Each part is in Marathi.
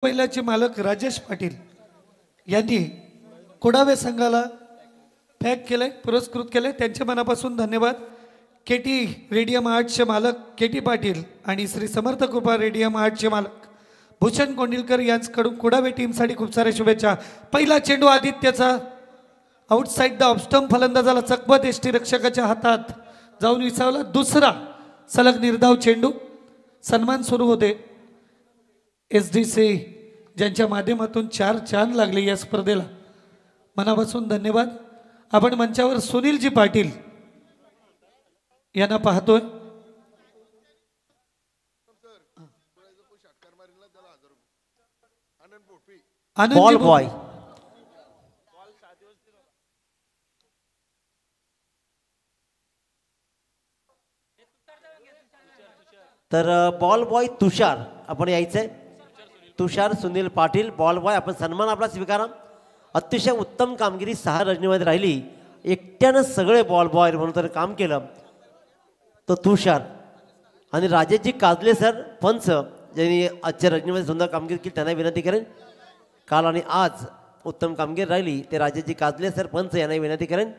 बैलाचे मालक राजेश पाटील यांनी कोडावे संघाला पॅक केले, पुरस्कृत केले, त्यांच्या मनापासून धन्यवाद। केटी रेडियम आर्टचे मालक केटी पाटील आणि श्री समर्थ कृपा रेडियम आर्टचे मालक भूषण कोंडिलकर यांच्याकडून कोडावे टीमसाठी खूप साऱ्या शुभेच्छा। पहिला चेंडू आदित्यचा आउटसाइड द ऑफस्टंप, फलंदाजाला चकमत यष्टीरक्षकाच्या हातात जाऊन विसावला। दुसरा सलग निर्धाव चेंडू, सन्मान सुरू होते। एसडीसी ज्यांच्या माध्यमातून 4 चांद लागले या स्पर्धेला, मनापासून धन्यवाद। आपण मंचावर सुनीलजी पाटील यांना पाहतोय। बॉल बॉय तर बॉल बॉय तुषार आपण यायचंय। तुषार सुनील पाटील बॉल बॉय, आपण सन्मान आपला स्वीकारा। अतिशय उत्तम कामगिरी 6 रजनीमध्ये राहिली, एकट्यानं सगळे बॉल बॉय म्हणून तर काम केलं तो तुषार। आणि राजेशजी काजले सर पंच ज्यांनी आजच्या रजनीमध्ये सुंदर कामगिरी केली त्यांना विनंती करेन, काल आणि आज उत्तम कामगिरी राहिली ते राजेशजी काजले सर पंच यांना विनंती करेन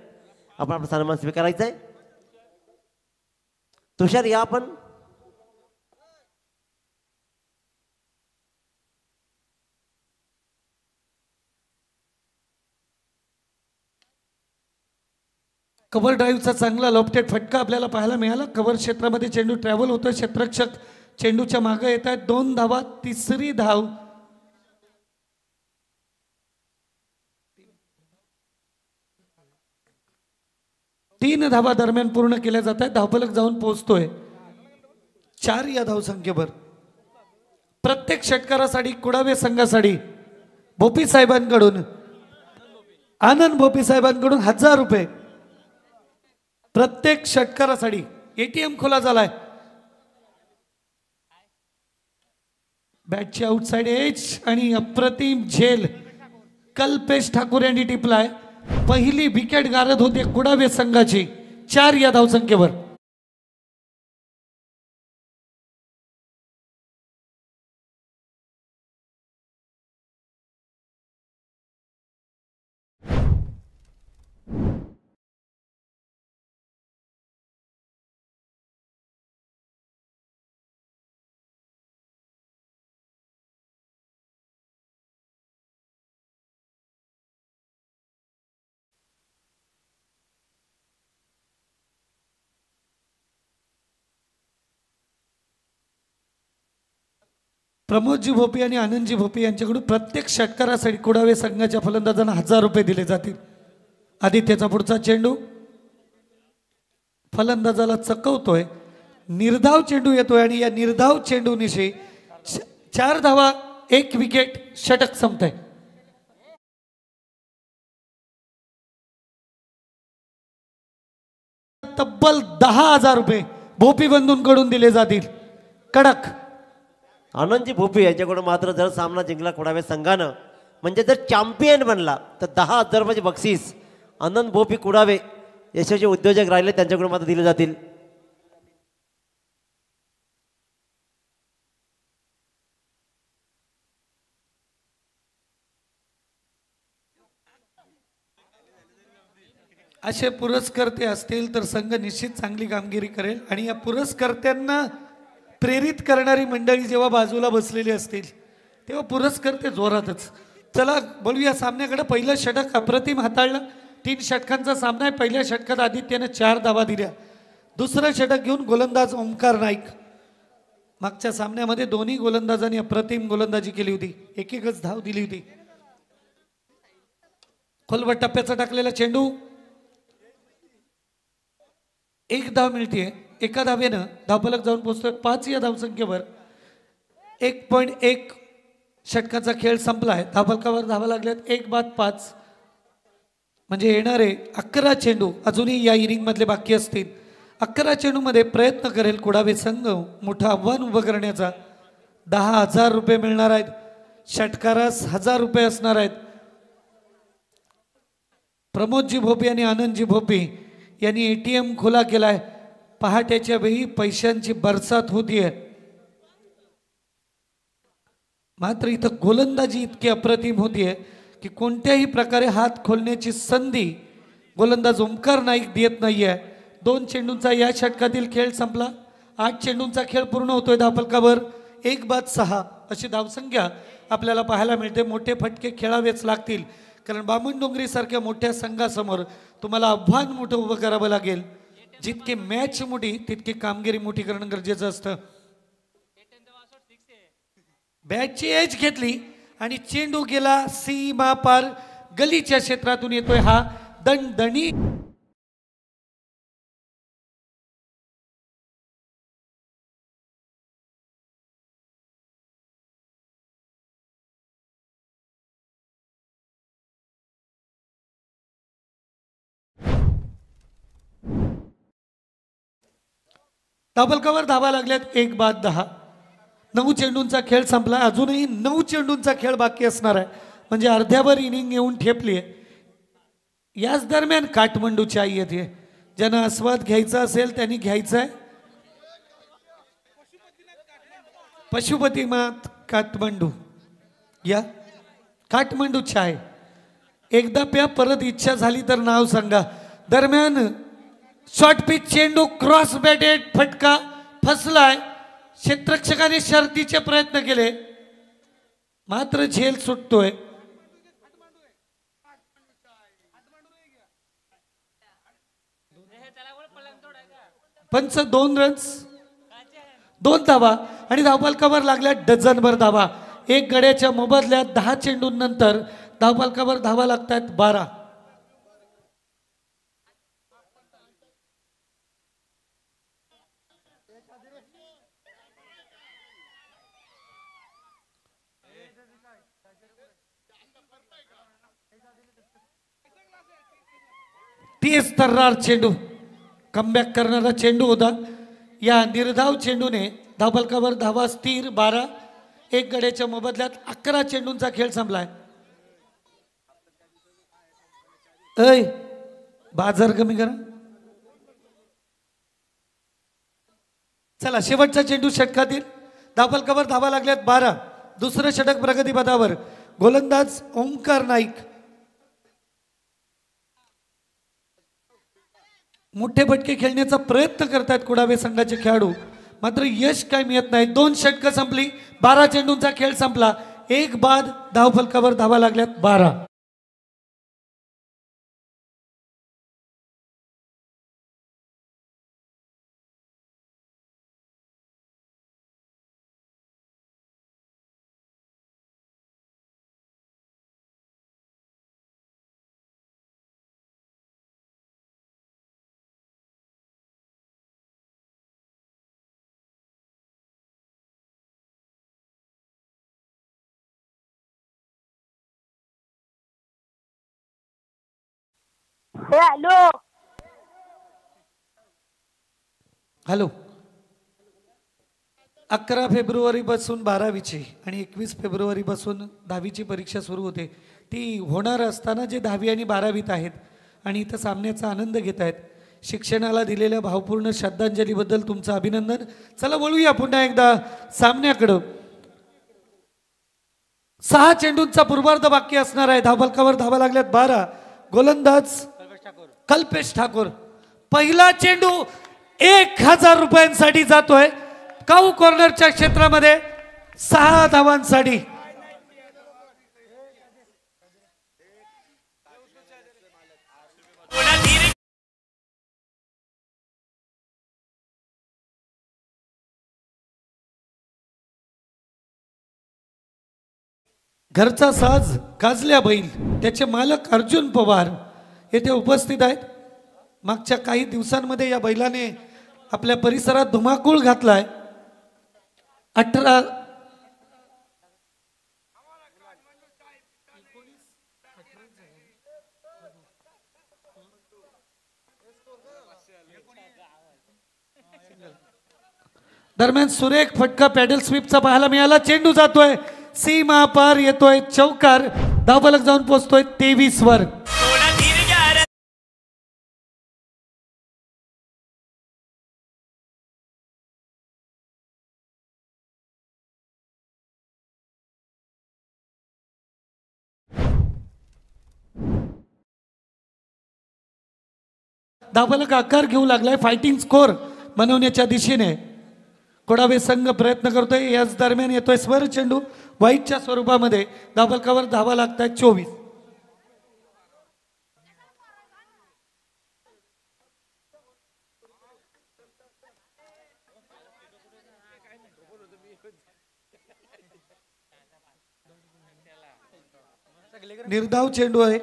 आपण आपला सन्मान स्वीकारायचा आहे। तुषार या आपण। कव्हर ड्राईव्हचा चांगला लॉफ्टेड फटका आपल्याला पाहायला मिळाला। कव्हर क्षेत्रामध्ये चेंडू ट्रॅव्हल होतोय, क्षेत्ररक्षक चेंडूच्या मागे येत आहेत। 2 धावा, तिसरी धाव। तीन धावा दरम्यान पूर्ण केल्या जात आहेत। धावफलक जाऊन पोहोचतोय 4 या धावसंख्येवर। प्रत्येक षटकारासाठी कुडावे संघासाठी भोपी साहेबांकडून, आनंद भोपी साहेबांकडून 1000 रुपये प्रत्येक षटकारासाठी। एटीएम खुला झालाय। बॅटची आउटसाइड एज आणि अप्रतिम झेल कल्पेश ठाकूर यांनी टिपलाय। पहिली विकेट गारद होते कुडावे संघाची 4 या धावसंख्येवर। प्रमोदजी भोपी आणि आनंदजी भोपी यांच्याकडून प्रत्येक षटकारासाठी कुडावे संघाच्या फलंदाजांना 1000 रुपये दिले जातील। आदित्यचा पुढचा चेंडू फलंदाजाला चकवतोय, निर्धाव चेंडू येतोय आणि या निर्धाव चेंडूनिशी 4 धावा, 1 विकेट, षटक संपतंय। तब्बल 10,000 रुपये भोपी बंधूंकडून दिले जातील। कडक आनंदजी भोपी यांच्याकडून मात्र जर सामना जिंकला कुडावे संघानं, म्हणजे जर चॅम्पियन बनला तर 10,000 रुपयाचे बक्षीस आनंद भोपी कुडावे यशस्वी उद्योजक राहिले त्यांच्याकडून मात्र दिले जातील। असे पुरस्कर्ते असतील तर संघ निश्चित चांगली कामगिरी करेल। आणि या पुरस्कर्त्यांना प्रेरित करणारी मंडळी जेव्हा बाजूला बसलेली असतील तेव्हा पुरस्कर्ते जोरातच। चला बोलूया सामन्याकडे। पहिलं षटक अप्रतिम हाताळलं, 3 षटकांचा सामना आहे। पहिल्या षटकात आदित्यने 4 धावा दिल्या। दुसरं षटक घेऊन गोलंदाज ओमकार नाईक। मागच्या सामन्यामध्ये दोन्ही गोलंदाजांनी अप्रतिम गोलंदाजी केली होती, 1-1च धाव दिली होती। खोलवर टप्प्याचा टाकलेला चेंडू, 1 धाव मिळते। एका धावेनं धावफलक जाऊन पोहोचतोय 5 या धावसंख्येवर। 1.1 षटकाचा खेळ संपलाय। धावफलकावर धावा लागल्यात 1-5, म्हणजे येणारे 11 चेंडू अजूनही या इनिंग मधले बाकी असतील। 11 चेंडूमध्ये प्रयत्न करेल कुडावे संघ मोठं आव्हान उभं करण्याचा। 10,000 रुपये मिळणार आहेत, षटकारास 1000 रुपये असणार आहेत। प्रमोदजी भोपी आणि आनंदजी भोपी यांनी एटीएम खुला केलाय। पहाटेच्या वेळी पैशांची बरसात होतीये। मात्र इथं गोलंदाजी इतकी अप्रतिम होतीये की कोणत्याही प्रकारे हात खोलण्याची संधी गोलंदाज ओंकार नाईक देत नाहीये. 2 चेंडूंचा या षटकातील खेळ संपला. 8 चेंडूंचा खेळ पूर्ण होतोय. धावफलकावर 1 बाद 6 अशी धावसंख्या आपल्याला पाहायला मिळते. मोठे फटके खेळावेच लागतील कारण बामणडोंगरी सारख्या मोठ्या संघासमोर तुम्हाला आव्हान मोठं उभं करावं लागेल. जितकी मॅच मोठी तितकी कामगिरी मोठी करणं गरजेचं असतं. बॅटची एज घेतली आणि चेंडू गेला सीमा पार. गलीच्या क्षेत्रातून येतोय हा दणदणी धावफलकावर धावा लागल्यात. 1 बाद 10. 9 चेंडूंचा खेळ संपला. अजूनही 9 चेंडूंचा खेळ बाकी असणार आहे म्हणजे अर्ध्यावर इनिंग येऊन ठेपली आहे. याच दरम्यान काठमांडूची आई येते. ज्यांना आस्वाद घ्यायचा असेल त्यांनी घ्यायचा आहे. पशुपतीनाथ काठमांडू या काठमांडूची आहे. एकदा प्या परत इच्छा झाली तर नाव सांगा. दरम्यान शॉर्ट पिच चेंडू क्रॉस बॅटेड फटका फसलाय. क्षेत्ररक्षकाने शर्तीचे प्रयत्न केले मात्र झेल सुटतोय. पंच 2 रन्स 2 धावा आणि धावफलकावर लागल्या डझनभर धावा. 1 गड्याच्या मोबदल्यात 10 चेंडूंनंतर धावफलकावर धावा लागतात 12. तेच तर्रार चेंडू कमबॅक करणारा चेंडू होता. या निर्धाव चेंडूने धावफलकावर धावा स्थिर 12. 1 गड्याच्या मोबदल्यात 11 चेंडूंचा खेळ संपलाय. ऐ बाजार कमी करा. चला शेवटचा चेंडू षटकातील. धावफलकावर धावा लागल्यात 12. दुसरं षटक प्रगतीपथावर. गोलंदाज ओंकार नाईक. मोठे फटके खेळण्याचा प्रयत्न करतात कुडावे संघाचे खेळाडू मात्र यश काय मिळत नाही. 2 षटकं संपली. 12 चेंडूंचा खेळ संपला. 1 बाद. धावफलकावर धावा लागल्यात 12. हॅलो हॅलो 11 फेब्रुवारी पासून 12वीची आणि 21 फेब्रुवारी पासून 10वीची परीक्षा सुरू होते. ती होणार असताना जे 10वी आणि 12वीत आहेत आणि इथं सामन्याचा आनंद घेत आहेत. शिक्षणाला दिलेल्या भावपूर्ण श्रद्धांजलीबद्दल तुमचं अभिनंदन. चला वळूया पुन्हा एकदा सामन्याकडं. 6 चेंडूंचा पूर्वार्ध बाकी असणार आहे. धावफलकावर धावा लागल्यात 12. गोलंदाज कल्पेश ठाकूर. पहिला चेंडू 1000 रुपयांसाठी जातोय. काऊ कॉर्नरच्या क्षेत्रामध्ये 6 धावांसाठी. घरचा साज गाजल्या बैल त्याचे मालक अर्जुन पवार येथे उपस्थित आहेत. मागच्या काही दिवसांमध्ये या बैलाने आपल्या परिसरात धुमाकूळ घातलाय. 18 दरम्यान सुरेख फटका पॅडल स्वीपचा पाहायला मिळाला. चेंडू जातोय सीमा पार येतोय चौकार. धावफलक जाऊन पोहोचतोय 23 वर. धावफलक आकार घेऊ लागलाय. फायटिंग स्कोर बनवण्याच्या दिशेने कोडावे संघ प्रयत्न करतोय. याच दरम्यान येतोय स्वर चेंडू व्हाईटच्या स्वरूपामध्ये. धावफलकावर धावा लागतायत 24. निर्धाव चेंडू आहे.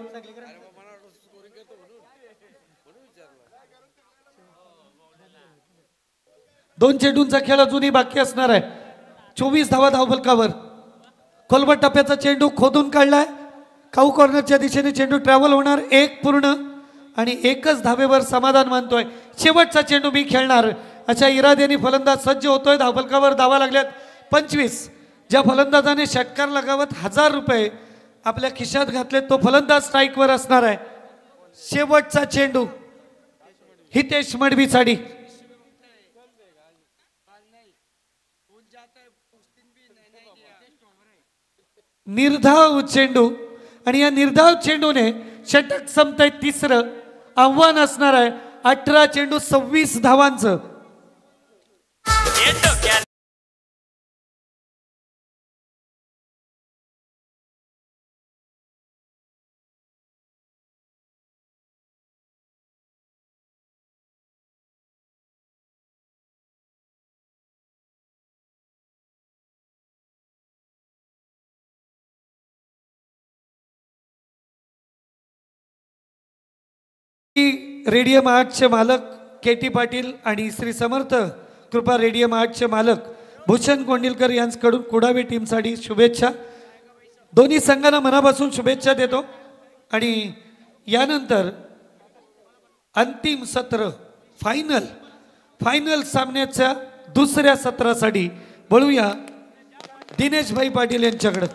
दोन चेंडूंचा खेळ अजूनही बाकी असणार आहे. 24 धावा धावफलकावर. खोलवट टप्प्याचा चेंडू खोदून काढलाय. काऊ कॉर्नरच्या दिशेने चेंडू ट्रॅव्हल होणार. एक पूर्ण आणि एकच धावेवर समाधान मानतोय. शेवटचा चेंडू मी खेळणार अशा इराद्याने फलंदाज सज्ज होतोय. धावफलकावर धावा लागल्यात 25. ज्या फलंदाजाने षटकार लगावत 1000 रुपये आपल्या खिशात घातले तो फलंदाज स्ट्राईकवर असणार आहे. शेवटचा चेंडू हितेश मडवीसाठी. निर्धाव चेंडू आणि या निर्धाव चेंडूने षटक संपतंय. तिसरं आव्हान असणार आहे 18 चेंडू 26 धावांचं. रेडियम आर्टचे मालक के.टी. पाटील आणि श्री समर्थ कृपा रेडियम आर्टचे मालक भूषण कोंडिलकर यांच्याकडून कुडावे टीमसाठी शुभेच्छा. दोन्ही संघांना मनापासून शुभेच्छा देतो. आणि यानंतर अंतिम सत्र फायनल सामन्याच्या दुसऱ्या सत्रासाठी वळूया दिनेश भाई पाटील यांच्याकडे.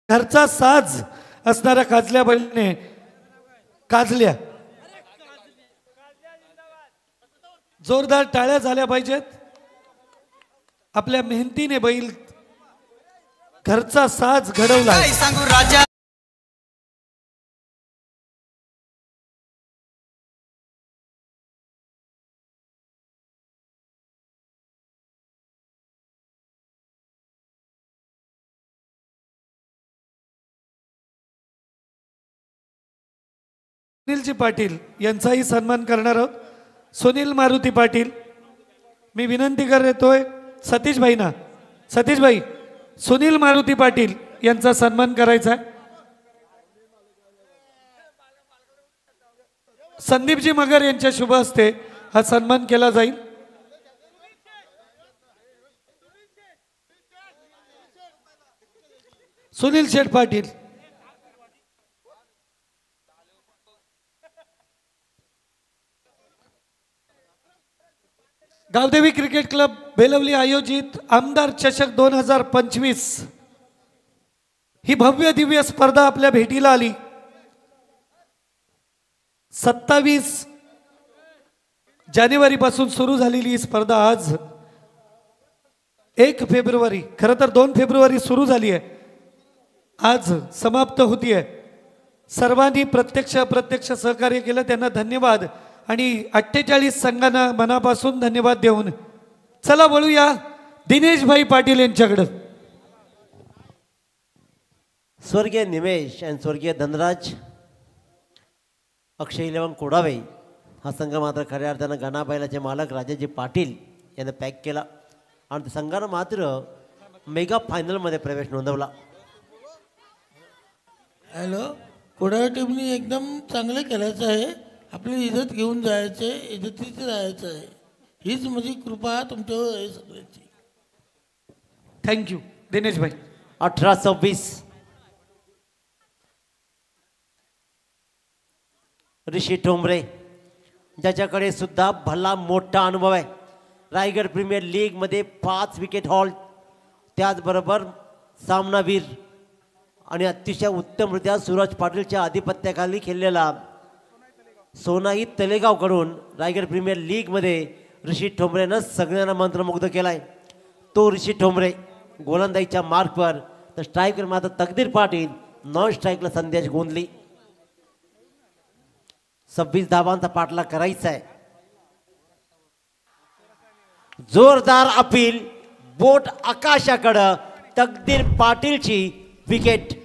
घरचा साज असणाऱ्या काजल्या बैलने काजल्या जोरदार टाळ्या झाल्या पाहिजेत. आपल्या मेहनतीने बैल घरचा साज घडवला. सुनीलजी पाटील यांचाही सन्मान करणार आहोत. सुनील मारुती पाटील, मी विनंती करतोय सतीश भाईना, सतीश भाई सुनील मारुती पाटील यांचा सन्मान करायचा आहे. संदीपजी मगर यांच्या शुभ हस्ते हा सन्मान केला जाईल. सुनील शेठ पाटील, गावदेवी क्रिकेट क्लब बेलवली आयोजित आमदार चषक 2025 ही भव्य दिव्य स्पर्धा आपल्या भेटीला आली. 27 जानेवारी पासून सुरू झालेली ही स्पर्धा आज 1 फेब्रुवारी, खरं तर 2 फेब्रुवारी सुरू झाली आहे, आज समाप्त होतीये. सर्वांनी प्रत्यक्ष अप्रत्यक्ष सहकार्य केलं, त्यांना धन्यवाद. आणि 48 संघांना मनापासून धन्यवाद देऊन चला वळूया दिनेश भाई पाटील यांच्याकडं. स्वर्गीय निमेश आणि स्वर्गीय धनराज, अक्षय इलेवन कोडावे हा संघ मात्र खऱ्या अर्थानं गणाबाईलाचे मालक राजाजी पाटील यांना पॅक केला आणि संघानं मात्र मेगा फायनलमध्ये प्रवेश नोंदवला. हॅलो, कोडावे टीमने एकदम चांगलं केल्याचं आहे. आपली इज्जत घेऊन जायचं आहे, इज्जतीचं राहायचं आहे. हीच माझी कृपा तुमच्यावर आहे सगळ्याची. थँक्यू दिनेश भाई. 18-26 ऋषी ठोंबरे, ज्याच्याकडे सुद्धा भला मोठा अनुभव आहे. रायगड प्रीमियर लीगमध्ये 5 विकेट हॉल, त्याचबरोबर सामनावीर आणि अतिशय उत्तमरित्या सूरज पाटीलच्या आधिपत्याखाली खेळलेला सोनाई तलेगावकडून रायगड प्रीमियर लीगमध्ये ऋषी ठोंबरेनं सगळ्यांना मंत्रमुग्ध केलाय. तो ऋषी ठोंबरे गोलंदाजीच्या मार्कवर, तर स्ट्राईकवर मात्र तकदीर पाटील नॉन स्ट्राईकला संदेश गोंधली. 26 धावांचा पाठलाग करायचा आहे. जोरदार अपील, बोट आकाशाकडं, तकदीर पाटीलची विकेट.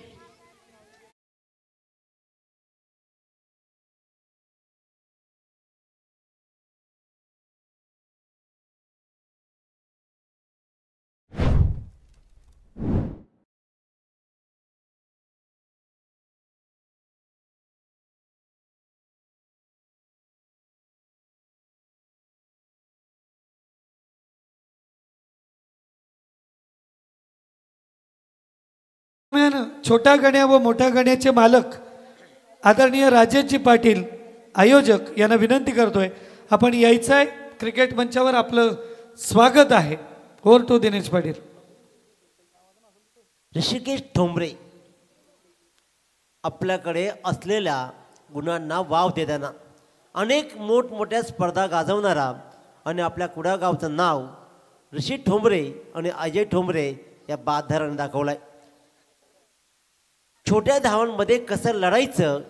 छोट्या गण्या व मोठ्या गण्याचे मालक आदरणीय राजेशजी पाटील आयोजक यांना विनंती करतोय, आपण यायचं आहे. क्रिकेट मंचावर आपलं स्वागत आहे. Over to Dinesh Patil. ऋषिकेश ठोंबरे आपल्याकडे असलेल्या गुणांना वाव देताना अनेक मोठमोठ्या स्पर्धा गाजवणारा आणि आपल्या कुडागावचं नाव ऋषी ठोंबरे आणि अजय ठोंबरे या बादधाराने दाखवलंय. छोट्या धावांमध्ये कसं लढायचं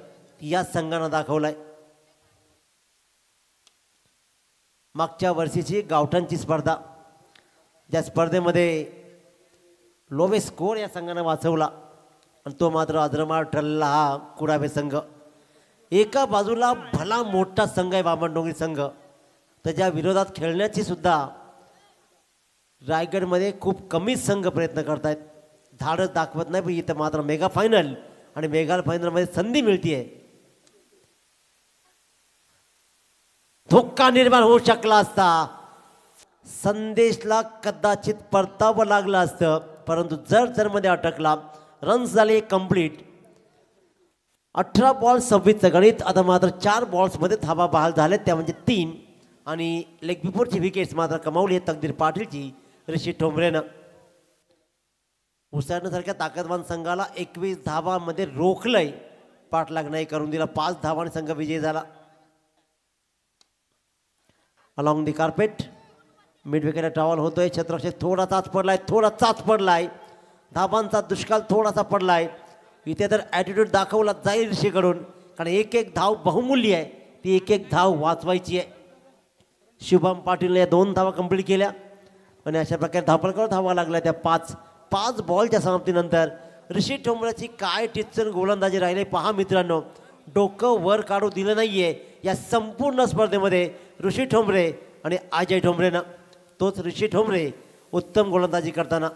या संघानं दाखवलंय. मागच्या वर्षीची गावठाणची स्पर्धा, ज्या स्पर्धेमध्ये लोवेस्ट स्कोर या संघानं वाचवला आणि तो मात्र अद्रमाळ ठरला हा कुडावे संघ. एका बाजूला भला मोठा संघ आहे बामणडोंगरी संघ, त्याच्या विरोधात खेळण्याची सुद्धा रायगडमध्ये खूप कमी संघ प्रयत्न करतायत, धाडस दाखवत नाही. पण इथं मात्र मेगा फायनल आणि मेगा फायनलमध्ये संधी मिळतीये. धोका निर्माण होऊ शकला असता, संदेशला कदाचित परतावं लागलं असतं, परंतु जर मध्ये अटकला. रन्स झाले कंप्लीट. 18 बॉल 26चं गणित. आता मात्र 4 बॉल्समध्ये धाबा बहाल झाले, त्या म्हणजे 3. आणि लेग बिफोरची विकेट्स मात्र कमावली आहे तकदीर पाटीलची ऋषी ठोंबरेनं. उसळण्यासारख्या ताकदवान संघाला 21 धावांमध्ये रोखलंय, पाठलाग नाही करून दिला. 5 धावांनी संघ विजयी झाला. Along the carpet mid wicket travel होतोय. क्षेत्ररक्षक थोडा चाच पडलाय. धाबांचा दुष्काळ थोडासा पडलाय. इथे तर ॲटिट्यूड दाखवला जाईल ऋषीकडून, कारण एक धाव बहुमूल्य आहे, ती एक धाव वाचवायची आहे. शुभम पाटीलने या 2 धावा कंप्लीट केल्या आणि अशा प्रकारे धापळकर धावा लागल्या त्या 5 बॉलच्या समाप्तीनंतर. ऋषी ठोंबऱ्याची काय टिच्चर गोलंदाजी राहिले पहा मित्रांनो. डोकं वर काढू दिलं नाहीये या संपूर्ण स्पर्धेमध्ये ऋषी ठोंबरे आणि अजय ठोंबरेनं. तोच ऋषी ठोंबरे उत्तम गोलंदाजी करताना.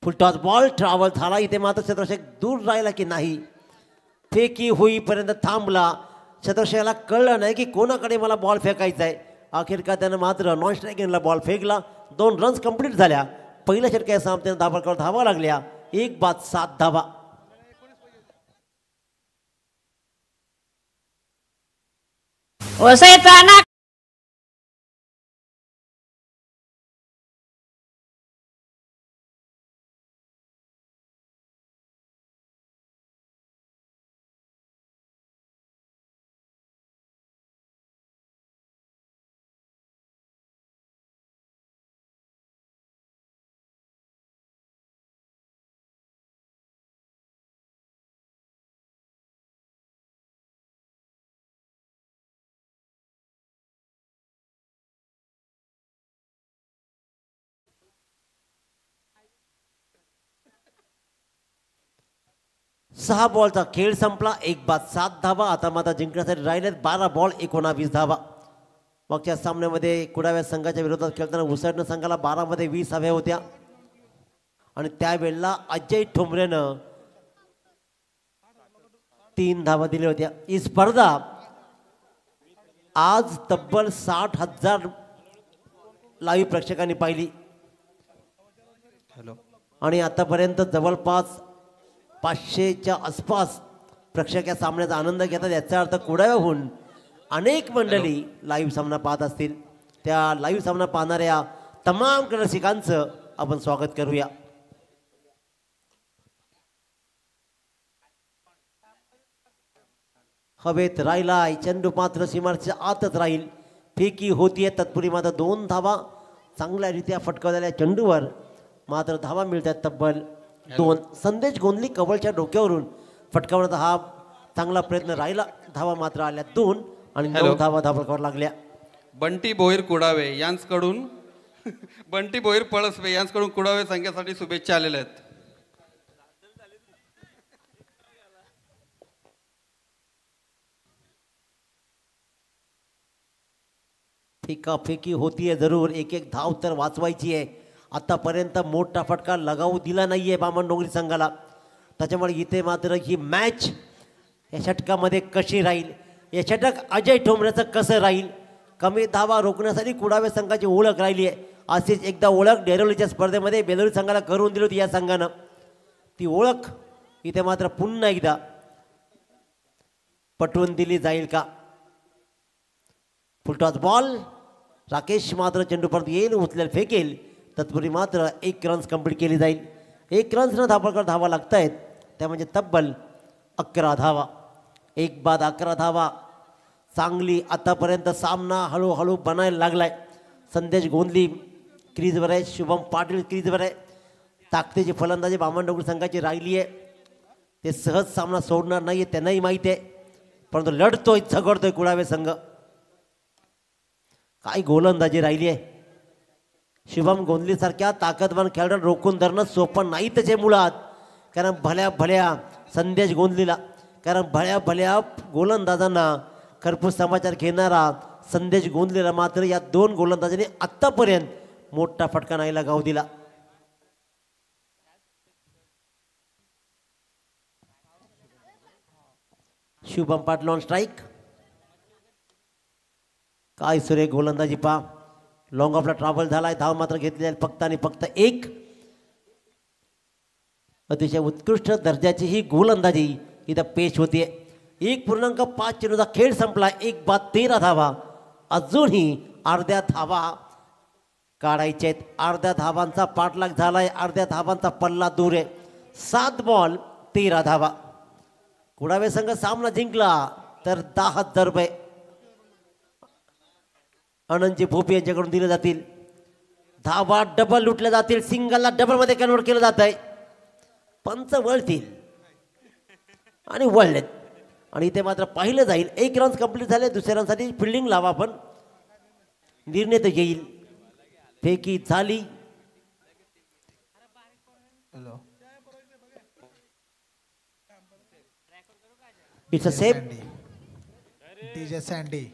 फुलटॉस बॉल ट्रॅव्हल झाला. इथे मात्र क्षेत्ररक्षक दूर राहिला की नाही, फेकी होईपर्यंत थांबला. क्षेत्ररक्षकाला कळलं नाही की कोणाकडे मला बॉल फेकायचा आहे. अखेरकार त्यानं मात्र नॉन स्ट्रायकिंगला बॉल फेकला. 2 रन्स कंप्लीट झाल्या. पहिल्या षटकाच्या समाप्तीने धाबळकर धावा लागल्या. 1 बाद 7 धावा. वसईचा 6 बॉलचा खेळ संपला. 1 बाद 7 धावा. आता मात्र जिंकण्यासाठी राहिलेत 12 बॉल 19 धावा. मागच्या सामन्यामध्ये कुडाव्या संघाच्या विरोधात खेळताना उसळण संघाला 12 मध्ये 20 हव्या होत्या आणि त्यावेळेला अजय ठोंबरेनं 3 धावा दिल्या होत्या. ही स्पर्धा आज तब्बल 60,000 लाईव्ह प्रेक्षकांनी पाहिली आणि आतापर्यंत जवळपास 500च्या आसपास प्रेक्षक या सामन्याचा आनंद घेतात. याचा अर्थ कुडाव्याहून अनेक मंडळी लाईव्ह सामना पाहत असतील. त्या लाईव्ह सामना पाहणाऱ्या तमाम रसिकांचं आपण स्वागत करूया. हवेत राहिला चेंडू मात्र सीमारेषेच्या आतच राहील. फेकी होतीये तत्पूर्वी मात्र 2 धावा चांगल्यारीत्या फटकावलेल्या चेंडूवर मात्र धावा मिळतात तब्बल 2. संदेश गोंधली कवळच्या डोक्यावरून फटकावण्याचा हा चांगला प्रयत्न राहिला. धावा मात्र आल्या 2 आणि 9 धावा धावफलकावर लागल्या. बंटी भोईर कुडावे यांच्याकडून बंटी भोईर पळसवे यांच्याकडून कुडावे संघासाठी शुभेच्छा आलेल्या आहेत. फेकाफेकी होतीये जरूर. एक धाव तर वाचवायची आहे. आतापर्यंत मोठा फटका लगावू दिला नाहीये बामणडोंगरी संघाला. त्याच्यामुळे इथे मात्र ही मॅच या षटकामध्ये कशी राहील, हे षटक अजय ठोंबरेचं कसं राहील. कमी धावा रोखण्यासाठी कुडावे संघाची ओळख राहिली आहे. अशीच एकदा ओळख डेरोलीच्या स्पर्धेमध्ये बेलोरी संघाला करून दिली होती या संघानं. ती ओळख इथे मात्र पुन्हा एकदा पटवून दिली जाईल का. Full toss ball. राकेश मात्र चेंडू परत येईल, उचलेल, फेकेल. तत्पूर्वी मात्र 1 रन्स कंप्लीट केली जाईल. 1 रन्सनं धावफलकावर धावा लागत आहेत. त्या म्हणजे तब्बल 11 धावा. 1 बाद 11 धावा. चांगली आतापर्यंत सामना हळूहळू बनायला लागलाय. संदेश गोंधली क्रीजवर आहे. शुभम पाटील क्रीजवर आहे. ताकदीची फलंदाजी बामणडोंगरी संघाची राहिली आहे. ते सहज सामना सोडणार नाही त्यांनाही माहिती आहे. परंतु लढतोय, झगडतोय कुडावे संघ. काय गोलंदाजी राहिली आहे. शुभम गोंधलीसारख्या ताकदवान खेळाडू रोखून धरणं सोपं नाही त्याचे मुळात. कारण भल्या संदेश गोंधलीला, कारण भल्या गोलंदाजांना खरपूस समाचार घेणारा संदेश गोंधलीला मात्र या 2 गोलंदाजांनी आत्तापर्यंत मोठा फटका नाही लगावू दिला. Shubham Patil on strike. काय सुरेख गोलंदाजी पा. लॉंग ऑफला ट्रॅव्हल झालाय. धाव मात्र घेतली आहे फक्त आणि फक्त 1. अतिशय उत्कृष्ट दर्जाची ही गोलंदाजी इथं पेश होतीये. 1.5 चेंडूचा खेळ संपला. 1 बाद 13 धावा. अजूनही अर्ध्या धावा काढायच्या आहेत. अर्ध्या धावांचा पाठलाग झालाय. अर्ध्या धावांचा पल्ला दूर आहे. 7 बॉल 13 धावा. कुडावे संघ सामना जिंकला तर 10,000 रुपये आनंदजी भोपी यांच्याकडून दिले जातील. धावा डबल लुटल्या जातील. सिंगलला डबलमध्ये कन्वर्ट केलं जात आहे. पंच वळतील आणि वळलेत आणि इथे मात्र पाहिलं जाईल. 1 रन्स कंप्लीट झाले. दुसऱ्या रनसाठी फिल्डिंग लावा. पण निर्णय तर येईल. फेकी झाली. It's a safe. DJ sandy.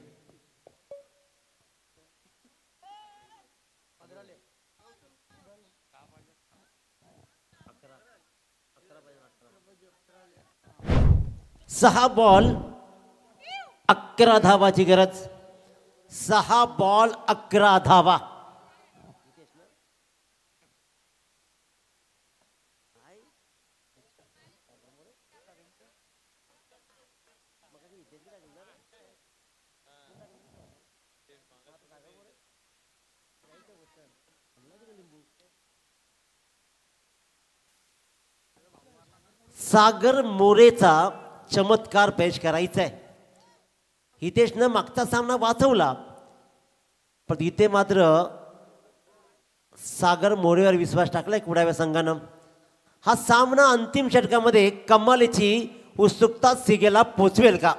सहा बॉल 11 धावाची गरज. 6 बॉल 11 धावा. सागर मोरेचा चमत्कार पेश करायचा आहे. हितेशनं मागचा सामना वाचवला पण इथे मात्र सागर मोरेवर विश्वास टाकलाय कुडाव्या संघानं. हा सामना अंतिम षटकामध्ये कमालीची उत्सुकता सिगेला पोचवेल का.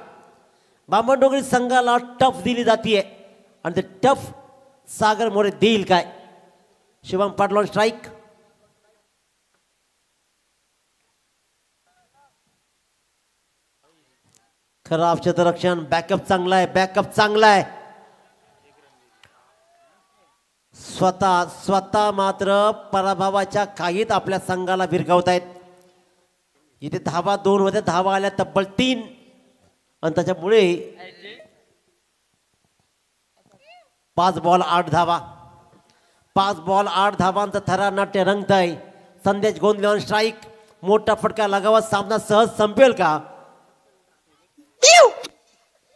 बामणडोंगरी संघाला टफ दिली जाते आणि ते टफ सागर मोरे देईल काय. Shubham Patil on strike. खराब क्षेत्ररक्षण. बॅकअप चांगला आहे, बॅकअप चांगला आहे. स्वतः मात्र पराभवाच्या काहीत आपल्या संघाला भिरकावतायत. इथे धावा 2 होत्या, धावा आल्या तब्बल 3 आणि त्याच्यामुळे 5 बॉल 8 धावा. 5 बॉल 8 धावांचं थरार नाट्य रंगत आहे. संदेश गोंधले ऑन स्ट्राईक. मोठा फटका लगावा. सामना सहज संपेल का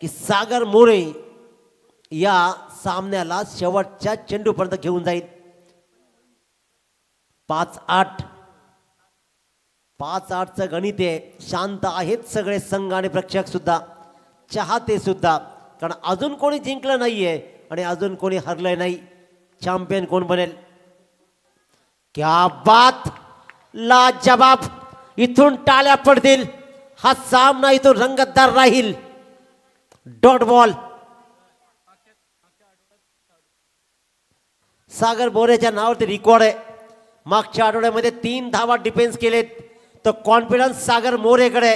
की सागर मोरे या सामन्याला शेवटच्या चेंडूपर्यंत घेऊन जाईल. 5-8. 5-8चं गणित आहे. शांत आहेत सगळे संघ आणि प्रेक्षक सुद्धा, चाहते सुद्धा, कारण अजून कोणी जिंकलं नाहीये आणि अजून कोणी हरलंय नाही. चॅम्पियन कोण बनेल? क्या बात, लाजवाब. इथून टाळ्या पडतील. हा सामना इथून रंगतदार राहील. Dot ball. सागर मोरेच्या नावावरती रेकॉर्ड आहे. मागच्या आठवड्यामध्ये 3 धावा डिफेन्स केलेत. तो कॉन्फिडन्स सागर मोरेकडे.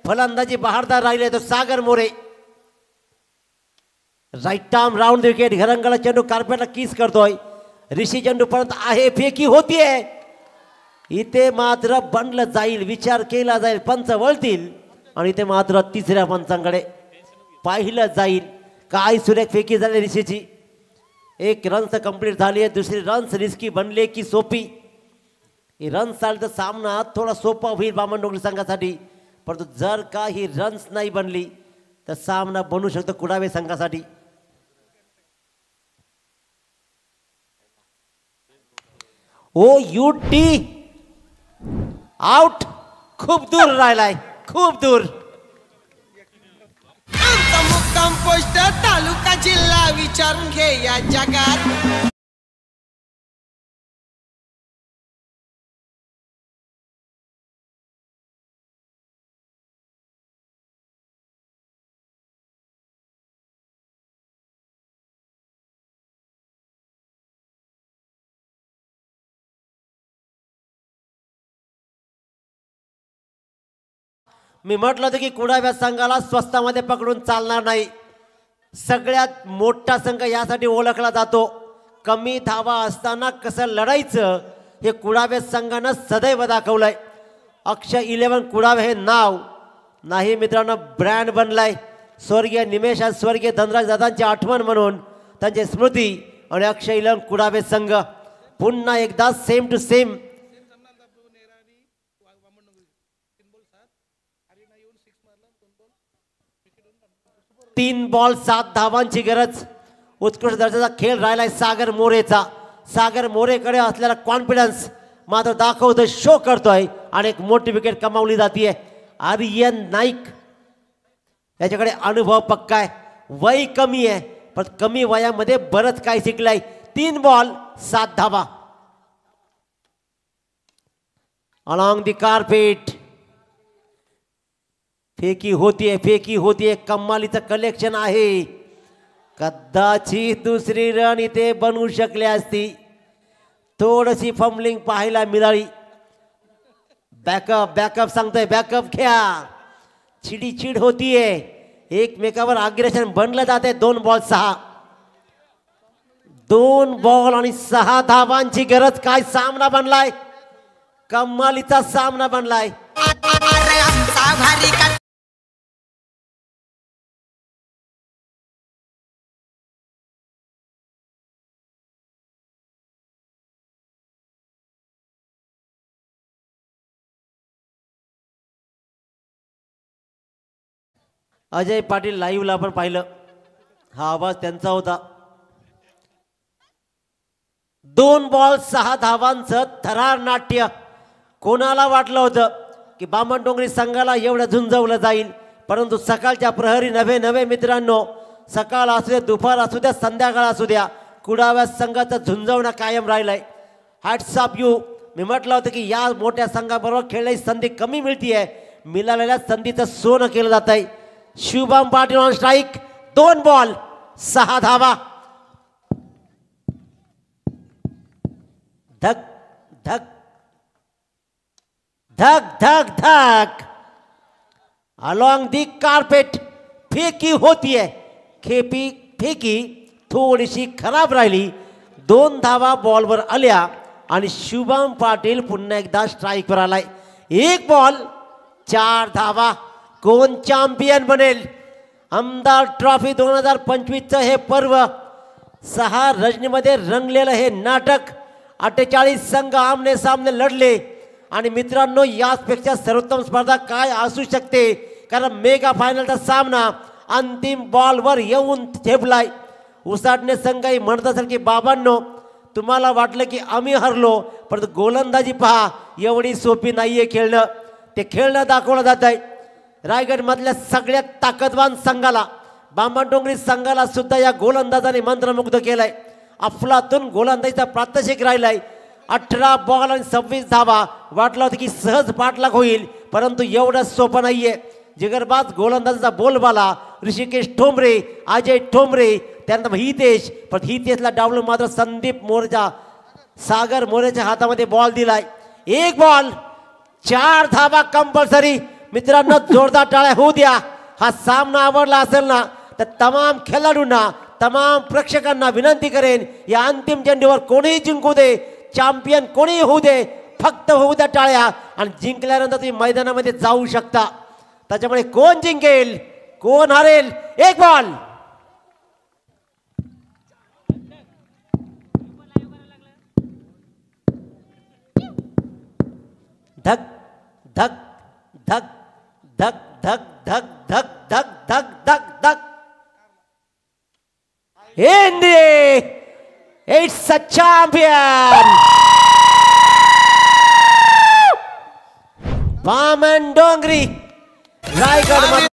फलंदाजी बहारदार राहिले तो Sagar More. Right arm round wicket. घरंगळा चेंडू कार्पेटला किस करतोय. ऋषी चेंडू पर्यंत आहे, फेकी होतीये. इथे मात्र बनलं जाईल, विचार केला जाईल, पंच वळतील आणि इथे मात्र तिसऱ्या पंचांकडे पाहिलं जाईल. काय सुरेख फेकी झाली ऋषीची. 1 रन्स कंप्लीट झाली आहे. दुसरी रन्स रिस्की बनले की सोपी. ही रन्स आली तर सामना थोडा सोपा होईल बामणडोंगरी संघासाठी, परंतु जर का ही रन्स नाही बनली तर सामना बनू शकतो कुडावे संघासाठी. ओ युटी आउट. खूप दूर राहिलाय, खूप दूर. आमचा मुक्काम पोस्ट तालुका जिल्हा विचारून घे या जगात. मी म्हटलं होतं की कुडाव्या संघाला स्वस्तामध्ये पकडून चालणार नाही. सगळ्यात मोठा संघ यासाठी ओळखला जातो. कमी धावा असताना कसं लढायचं हे कुडाव्या संघानं सदैव दाखवलंय. अक्षय 11 कुडावे हे नाव नाही मित्रांनो, ब्रँड बनलाय. स्वर्गीय निमेश आणि स्वर्गीय धनराज दादांची आठवण म्हणून त्यांची स्मृती आणि अक्षय 11 कुडावे संघ पुन्हा एकदा सेम टू सेम. तीन बॉल 7 धावांची गरज. उत्कृष्ट दर्जाचा खेळ राहिलाय सागर मोरेचा. सागर मोरेकडे असलेला कॉन्फिडन्स मात्र दाखवतोय, शो करतोय आणि एक मोठी विकेट कमावली जाते. आर्यन नाईक याच्याकडे अनुभव पक्का आहे. वय कमी आहे पण कमी वयामध्ये बरंच काय शिकलाय. 3 बॉल 7 धावा. Along the carpet. फेकी होतीये. कमालीचं कलेक्शन आहे. कदाचित दुसरी रन इथे बनवू शकली असती. थोडीशी फंबलिंग पाहायला मिळाली. बॅकअप सांगतोय, बॅकअप घ्या. चिडीचिड होतीये. एकमेकावर अग्रेशन बनलं जाते. 2 बॉल 6. 2 बॉल आणि 6 धावांची गरज. काय सामना बनलाय, कमालीचा सामना बनलाय. अजय पाटील लाईव्हला आपण पाहिलं, हा आवाज त्यांचा होता. 2 बॉल 6 धावांचं थरार नाट्य. कोणाला वाटलं होतं की बामणडोंगरी संघाला एवढं झुंजवलं जाईल, परंतु सकाळच्या प्रहरी नवे मित्रांनो, सकाळ असू द्या, दुपार असू द्या, संध्याकाळ असू द्या, कुडाव्या संघाचं झुंजवणं कायम राहिलंय. Hats off you. मी म्हटलं होतं की या मोठ्या संघाबरोबर खेळण्याची संधी कमी मिळतीये. मिळालेल्या संधीचं सोनं केलं जात आहे. Shubham Patil on strike. 2 ball 6 धावा. धक धक धक धक धक अलॉंग दी कार्पेट. फेकी होतीये. फेकी थोडीशी खराब राहिली. 2 धावा बॉलवर आल्या आणि शुभम पाटील पुन्हा एकदा स्ट्राईकवर आलाय. 1 बॉल 4 धावा. कोण चॅम्पियन बनेल? आमदार ट्रॉफी 2025चं हे पर्व, 6 रजनीमध्ये रंगलेलं हे नाटक. 48 संघ आमने सामने लढले आणि मित्रांनो याचपेक्षा सर्वोत्तम स्पर्धा काय असू शकते? कारण मेगा फायनलचा सामना अंतिम बॉलवर येऊन ठेपलाय. उसाटणे संघही म्हणत असेल की बाबांनो तुम्हाला वाटलं की आम्ही हरलो, परंतु गोलंदाजी पहा एवढी सोपी नाहीये खेळणं. ते खेळणं दाखवलं जात आहे. रायगडमधल्या सगळ्यात ताकदवान संघाला, बांबाडोंगरी संघाला सुद्धा या गोलंदाजाने मंत्रमुग्ध केलंय. अफलातून गोलंदाजीचा प्रात्यक्षिक राहिलाय. 18 बॉल आणि 26 धावा. वाटलं होतं की सहज पाठलाग होईल, परंतु एवढं सोपं नाहीये. जिगरबाज गोलंदाजाचा बोलबाला ऋषिकेश ठोंबरे, अजय ठोंबरे, त्यानंतर हितेश. पण हितेशला डावलून मात्र संदीप मोरेच्या, सागर मोरेच्या हातामध्ये बॉल दिलाय. 1 बॉल 4 धावा कंपल्सरी. मित्रांनो जोरदार टाळ्या होऊ द्या. हा सामना आवडला असेल ना तर तमाम खेळाडूंना, तमाम प्रेक्षकांना विनंती करेन, या अंतिम चेंडूवर कोणीही जिंकू दे, चॅम्पियन कोणीही होऊ दे, फक्त होऊ द्या टाळ्या. आणि जिंकल्यानंतर तुम्ही मैदानामध्ये जाऊ शकता. त्याच्यामुळे कोण जिंकेल कोण हारेल? 1 बॉल. धक धक धक धक धक धक धक धक धक धक धक. India, it's a champion. Bamandongri Raigad.